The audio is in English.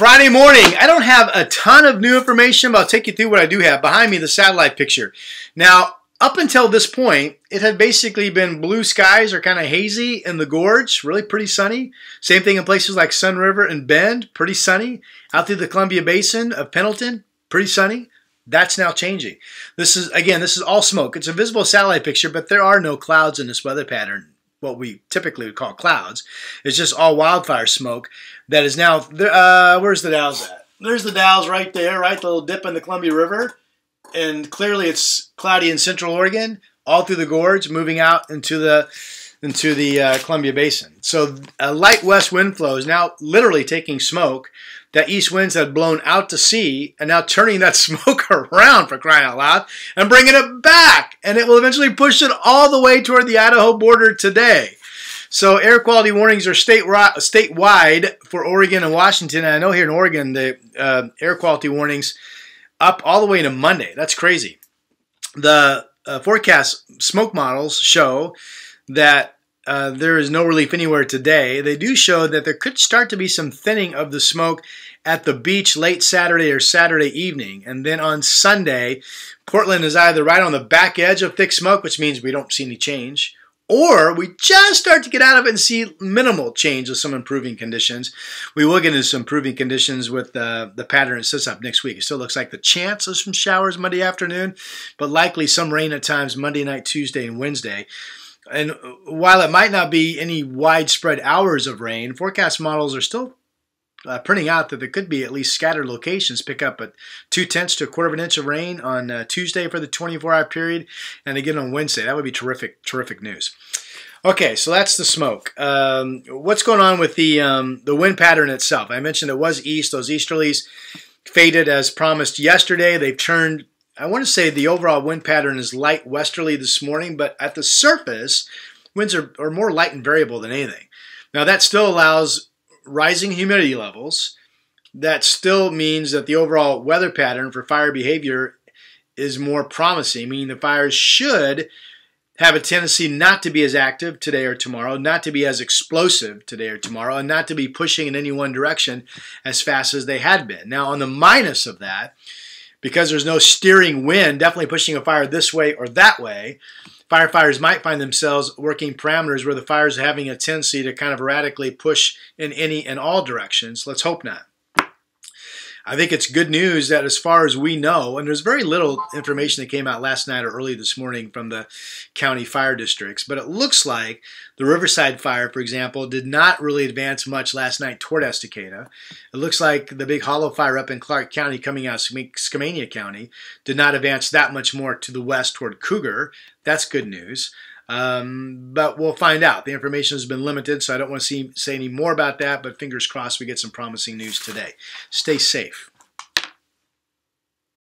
Friday morning. I don't have a ton of new information, but I'll take you through what I do have. Behind me, the satellite picture. Now, up until this point, it had basically been blue skies or kind of hazy in the gorge, really pretty sunny. Same thing in places like Sun River and Bend, pretty sunny. Out through the Columbia Basin of Pendleton, pretty sunny. That's now changing. This is all smoke. It's a visible satellite picture, but there are no clouds in this weather pattern, what we typically would call clouds. It's just all wildfire smoke that is now, where's the Dalles at? There's the Dalles right there, right? The little dip in the Columbia River. And clearly it's cloudy in central Oregon, all through the gorge, moving out into the Columbia Basin. So a light west wind flow is now literally taking smoke that east winds had blown out to sea and now turning that smoke around, for crying out loud, and bringing it back. And it will eventually push it all the way toward the Idaho border today. So air quality warnings are statewide for Oregon and Washington. And I know here in Oregon, the air quality warnings up all the way to Monday. That's crazy. The forecast smoke models show that there is no relief anywhere today. They do show that there could start to be some thinning of the smoke at the beach late Saturday or Saturday evening. And then on Sunday, Portland is either right on the back edge of thick smoke, which means we don't see any change, or we just start to get out of it and see minimal change with some improving conditions. We will get into some improving conditions with the pattern that sets up next week. It still looks like the chance of some showers Monday afternoon, but likely some rain at times Monday night, Tuesday, and Wednesday. And while it might not be any widespread hours of rain, forecast models are still printing out that there could be at least scattered locations pick up at 0.2 to 1/4 inch of rain on Tuesday for the 24-hour period, and again on Wednesday. That would be terrific, terrific news. Okay, so that's the smoke. What's going on with the wind pattern itself? I mentioned it was east. Those easterlies faded as promised yesterday. They've turned, I want to say the overall wind pattern is light westerly this morning, but at the surface, winds are more light and variable than anything. Now that still allows rising humidity levels. That still means that the overall weather pattern for fire behavior is more promising, meaning the fires should have a tendency not to be as active today or tomorrow, not to be as explosive today or tomorrow, and not to be pushing in any one direction as fast as they had been. Now, on the minus of that, because there's no steering wind definitely pushing a fire this way or that way, firefighters might find themselves working parameters where the fires are having a tendency to kind of erratically push in any and all directions. Let's hope not. I think it's good news that as far as we know, and there's very little information that came out last night or early this morning from the county fire districts, but it looks like the Riverside fire, for example, did not really advance much last night toward Estacada. It looks like the Big Hollow fire up in Clark County coming out of Skamania County did not advance that much more to the west toward Cougar. That's good news. But we'll find out. The information has been limited, so I don't want to say any more about that, but fingers crossed we get some promising news today. Stay safe.